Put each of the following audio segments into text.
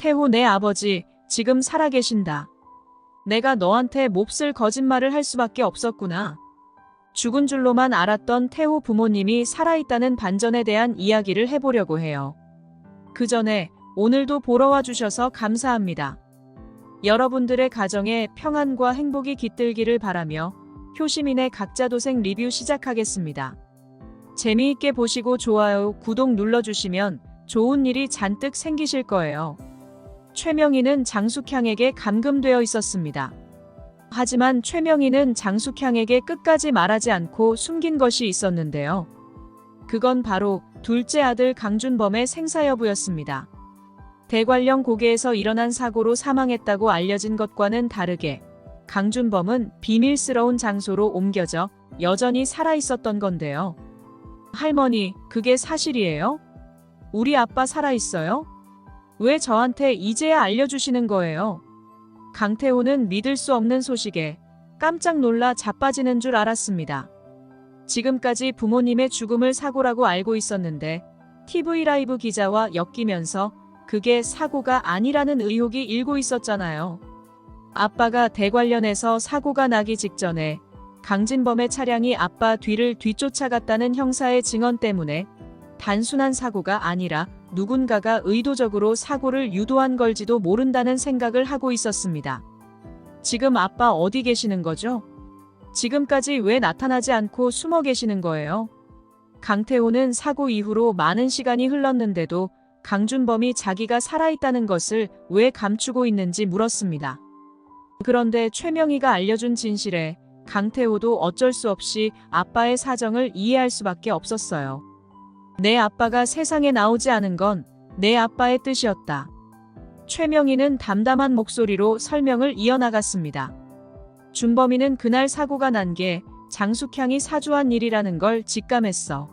태호 내 아버지 지금 살아계신다. 내가 너한테 몹쓸 거짓말을 할 수밖에 없었구나. 죽은 줄로만 알았던 태호 부모님이 살아있다는 반전에 대한 이야기를 해보려고 해요. 그 전에 오늘도 보러 와주셔서 감사합니다. 여러분들의 가정에 평안과 행복이 깃들기를 바라며 효시민의 각자 도생 리뷰 시작하겠습니다. 재미있게 보시고 좋아요, 구독 눌러주시면 좋은 일이 잔뜩 생기실 거예요. 최명희는 장숙향에게 감금되어 있었습니다. 하지만 최명희는 장숙향에게 끝까지 말하지 않고 숨긴 것이 있었는데요. 그건 바로 둘째 아들 강준범의 생사여부였습니다. 대관령 고개에서 일어난 사고로 사망했다고 알려진 것과는 다르게 강준범은 비밀스러운 장소로 옮겨져 여전히 살아있었던 건데요. 할머니, 그게 사실이에요? 우리 아빠 살아있어요? 왜 저한테 이제야 알려주시는 거예요? 강태호는 믿을 수 없는 소식에 깜짝 놀라 자빠지는 줄 알았습니다. 지금까지 부모님의 죽음을 사고라고 알고 있었는데 TV 라이브 기자와 엮이면서 그게 사고가 아니라는 의혹이 일고 있었잖아요. 아빠가 대관련해서 사고가 나기 직전에 강진범의 차량이 아빠 뒤를 뒤쫓아갔다는 형사의 증언 때문에 단순한 사고가 아니라 누군가가 의도적으로 사고를 유도한 걸지도 모른다는 생각을 하고 있었습니다. 지금 아빠 어디 계시는 거죠? 지금까지 왜 나타나지 않고 숨어 계시는 거예요? 강태호는 사고 이후로 많은 시간이 흘렀는데도 강준범이 자기가 살아있다는 것을 왜 감추고 있는지 물었습니다. 그런데 최명희가 알려준 진실에 강태호도 어쩔 수 없이 아빠의 사정을 이해할 수밖에 없었어요. 내 아빠가 세상에 나오지 않은 건 내 아빠의 뜻이었다. 최명희는 담담한 목소리로 설명을 이어나갔습니다. 준범이는 그날 사고가 난 게 장숙향이 사주한 일이라는 걸 직감했어.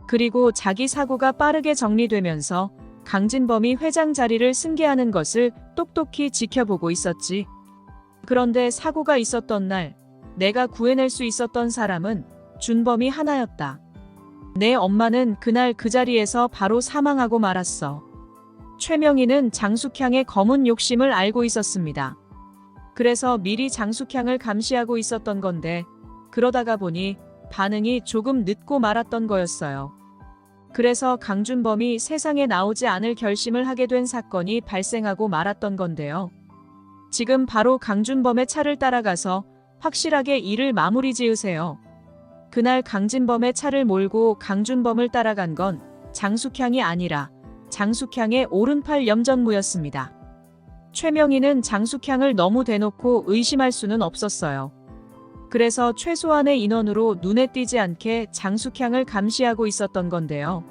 그리고 자기 사고가 빠르게 정리되면서 강진범이 회장 자리를 승계하는 것을 똑똑히 지켜보고 있었지. 그런데 사고가 있었던 날 내가 구해낼 수 있었던 사람은 준범이 하나였다. 내 엄마는 그날 그 자리에서 바로 사망하고 말았어. 최명희는 장숙향의 검은 욕심을 알고 있었습니다. 그래서 미리 장숙향을 감시하고 있었던 건데 그러다가 보니 반응이 조금 늦고 말았던 거였어요. 그래서 강준범이 세상에 나오지 않을 결심을 하게 된 사건이 발생하고 말았던 건데요. 지금 바로 강준범의 차를 따라가서 확실하게 일을 마무리 지으세요. 그날 강진범의 차를 몰고 강준범을 따라간 건 장숙향이 아니라 장숙향의 오른팔 염전무였습니다. 최명희는 장숙향을 너무 대놓고 의심할 수는 없었어요. 그래서 최소한의 인원으로 눈에 띄지 않게 장숙향을 감시하고 있었던 건데요.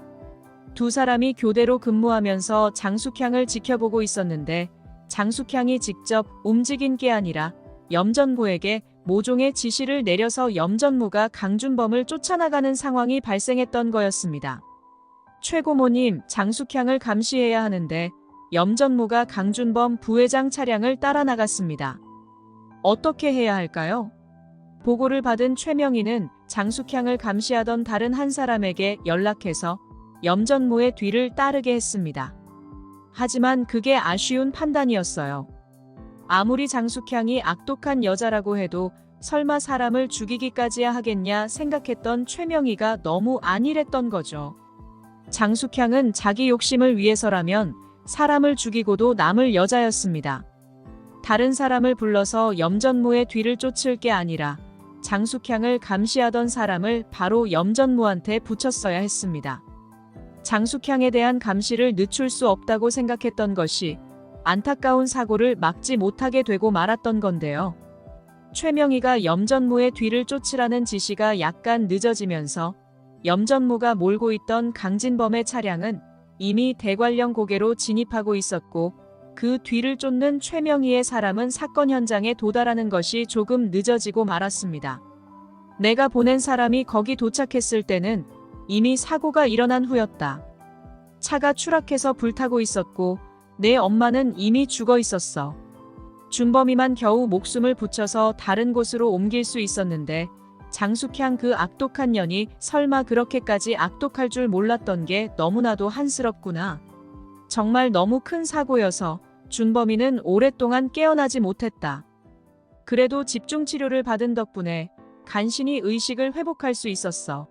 두 사람이 교대로 근무하면서 장숙향을 지켜보고 있었는데 장숙향이 직접 움직인 게 아니라 염전무에게 모종의 지시를 내려서 염전무가 강준범을 쫓아나가는 상황이 발생했던 거였습니다. 최고모님, 장숙향을 감시해야 하는데 염전무가 강준범 부회장 차량을 따라 나갔습니다. 어떻게 해야 할까요? 보고를 받은 최명희는 장숙향을 감시하던 다른 한 사람에게 연락해서 염전무의 뒤를 따르게 했습니다. 하지만 그게 아쉬운 판단이었어요. 아무리 장숙향이 악독한 여자라고 해도 설마 사람을 죽이기까지야 하겠냐 생각했던 최명희가 너무 안일했던 거죠. 장숙향은 자기 욕심을 위해서라면 사람을 죽이고도 남을 여자였습니다. 다른 사람을 불러서 염전무의 뒤를 쫓을 게 아니라 장숙향을 감시하던 사람을 바로 염전무한테 붙였어야 했습니다. 장숙향에 대한 감시를 늦출 수 없다고 생각했던 것이 안타까운 사고를 막지 못하게 되고 말았던 건데요. 최명희가 염전무의 뒤를 쫓으라는 지시가 약간 늦어지면서 염전무가 몰고 있던 강진범의 차량은 이미 대관령 고개로 진입하고 있었고 그 뒤를 쫓는 최명희의 사람은 사건 현장에 도달하는 것이 조금 늦어지고 말았습니다. 내가 보낸 사람이 거기 도착했을 때는 이미 사고가 일어난 후였다. 차가 추락해서 불타고 있었고 내 엄마는 이미 죽어 있었어. 준범이만 겨우 목숨을 붙여서 다른 곳으로 옮길 수 있었는데 장숙향 그 악독한 년이 설마 그렇게까지 악독할 줄 몰랐던 게 너무나도 한스럽구나. 정말 너무 큰 사고여서 준범이는 오랫동안 깨어나지 못했다. 그래도 집중 치료를 받은 덕분에 간신히 의식을 회복할 수 있었어.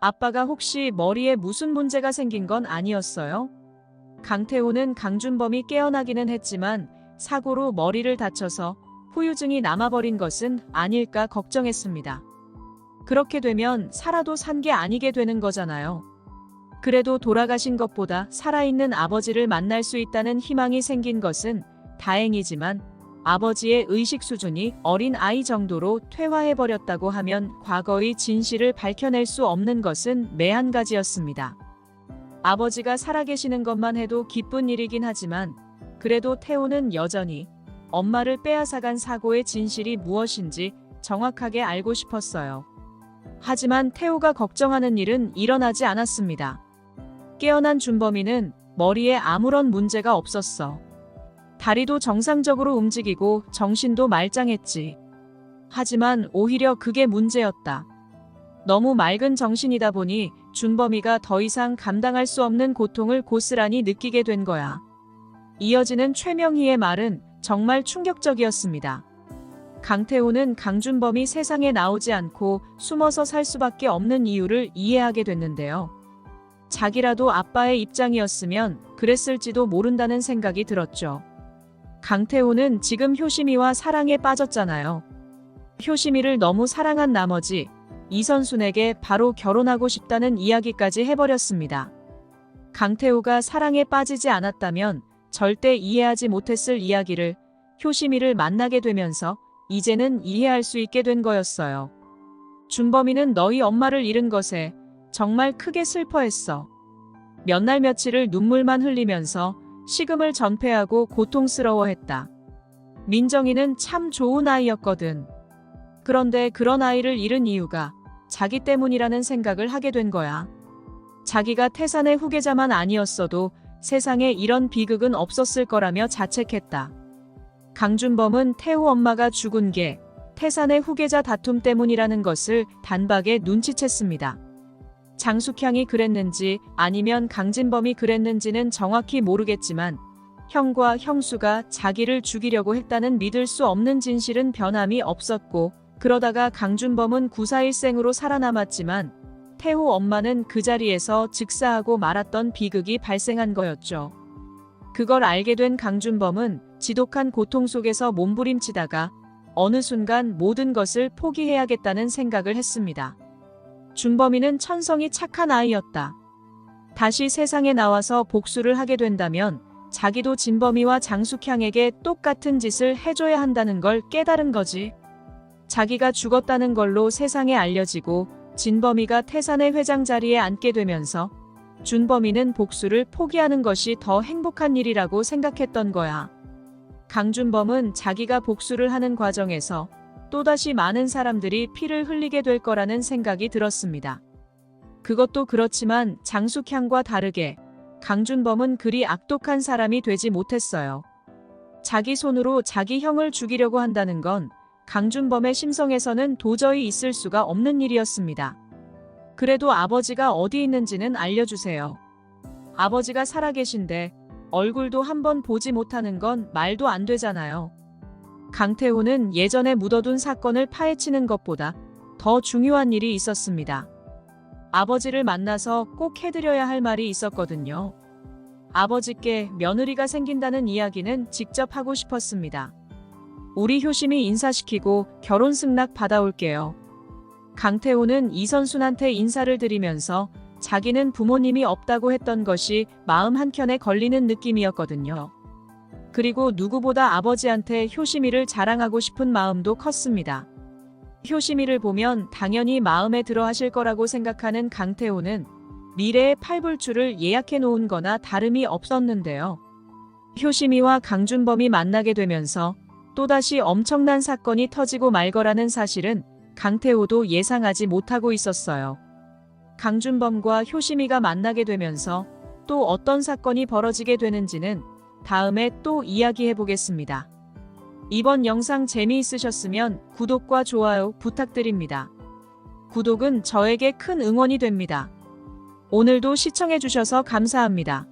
아빠가 혹시 머리에 무슨 문제가 생긴 건 아니었어요? 강태호는 강준범이 깨어나기는 했지만 사고로 머리를 다쳐서 후유증이 남아버린 것은 아닐까 걱정했습니다. 그렇게 되면 살아도 산 게 아니게 되는 거잖아요. 그래도 돌아가신 것보다 살아있는 아버지를 만날 수 있다는 희망이 생긴 것은 다행이지만 아버지의 의식 수준이 어린 아이 정도로 퇴화해버렸다고 하면 과거의 진실을 밝혀낼 수 없는 것은 매한가지였습니다. 아버지가 살아계시는 것만 해도 기쁜 일이긴 하지만 그래도 태호는 여전히 엄마를 빼앗아간 사고의 진실이 무엇인지 정확하게 알고 싶었어요. 하지만 태호가 걱정하는 일은 일어나지 않았습니다. 깨어난 준범이는 머리에 아무런 문제가 없었어. 다리도 정상적으로 움직이고 정신도 말짱했지. 하지만 오히려 그게 문제였다. 너무 맑은 정신이다 보니 준범이가 더 이상 감당할 수 없는 고통을 고스란히 느끼게 된 거야. 이어지는 최명희의 말은 정말 충격적이었습니다. 강태호는 강준범이 세상에 나오지 않고 숨어서 살 수밖에 없는 이유를 이해하게 됐는데요. 자기라도 아빠의 입장이었으면 그랬을지도 모른다는 생각이 들었죠. 강태호는 지금 효심이와 사랑에 빠졌잖아요. 효심이를 너무 사랑한 나머지 이선순에게 바로 결혼하고 싶다는 이야기까지 해버렸습니다. 강태호가 사랑에 빠지지 않았다면 절대 이해하지 못했을 이야기를 효심이를 만나게 되면서 이제는 이해할 수 있게 된 거였어요. 준범이는 너희 엄마를 잃은 것에 정말 크게 슬퍼했어. 몇 날 며칠을 눈물만 흘리면서 식음을 전폐하고 고통스러워했다. 민정이는 참 좋은 아이였거든. 그런데 그런 아이를 잃은 이유가 자기 때문이라는 생각을 하게 된 거야. 자기가 태산의 후계자만 아니었어도 세상에 이런 비극은 없었을 거라며 자책했다. 강준범은 태호 엄마가 죽은 게 태산의 후계자 다툼 때문이라는 것을 단박에 눈치챘습니다. 장숙향이 그랬는지 아니면 강진범이 그랬는지는 정확히 모르겠지만 형과 형수가 자기를 죽이려고 했다는 믿을 수 없는 진실은 변함이 없었고 그러다가 강준범은 구사일생으로 살아남았지만 태호 엄마는 그 자리에서 즉사하고 말았던 비극이 발생한 거였죠. 그걸 알게 된 강준범은 지독한 고통 속에서 몸부림치다가 어느 순간 모든 것을 포기해야겠다는 생각을 했습니다. 준범이는 천성이 착한 아이였다. 다시 세상에 나와서 복수를 하게 된다면 자기도 진범이와 장숙향에게 똑같은 짓을 해줘야 한다는 걸 깨달은 거지. 자기가 죽었다는 걸로 세상에 알려지고 진범이가 태산의 회장 자리에 앉게 되면서 준범이는 복수를 포기하는 것이 더 행복한 일이라고 생각했던 거야. 강준범은 자기가 복수를 하는 과정에서 또다시 많은 사람들이 피를 흘리게 될 거라는 생각이 들었습니다. 그것도 그렇지만 장숙향과 다르게 강준범은 그리 악독한 사람이 되지 못했어요. 자기 손으로 자기 형을 죽이려고 한다는 건 강준범의 심성에서는 도저히 있을 수가 없는 일이었습니다. 그래도 아버지가 어디 있는지는 알려주세요. 아버지가 살아계신데 얼굴도 한번 보지 못하는 건 말도 안 되잖아요. 강태호는 예전에 묻어둔 사건을 파헤치는 것보다 더 중요한 일이 있었습니다. 아버지를 만나서 꼭 해드려야 할 말이 있었거든요. 아버지께 며느리가 생긴다는 이야기는 직접 하고 싶었습니다. 우리 효심이 인사시키고 결혼 승낙 받아올게요. 강태호는 이선순한테 인사를 드리면서 자기는 부모님이 없다고 했던 것이 마음 한켠에 걸리는 느낌이었거든요. 그리고 누구보다 아버지한테 효심이를 자랑하고 싶은 마음도 컸습니다. 효심이를 보면 당연히 마음에 들어 하실 거라고 생각하는 강태호는 미래의 팔불출을 예약해 놓은 거나 다름이 없었는데요. 효심이와 강준범이 만나게 되면서 또다시 엄청난 사건이 터지고 말 거라는 사실은 강태호도 예상하지 못하고 있었어요. 강준범과 효심이가 만나게 되면서 또 어떤 사건이 벌어지게 되는지는 다음에 또 이야기해 보겠습니다. 이번 영상 재미있으셨으면 구독과 좋아요 부탁드립니다. 구독은 저에게 큰 응원이 됩니다. 오늘도 시청해 주셔서 감사합니다.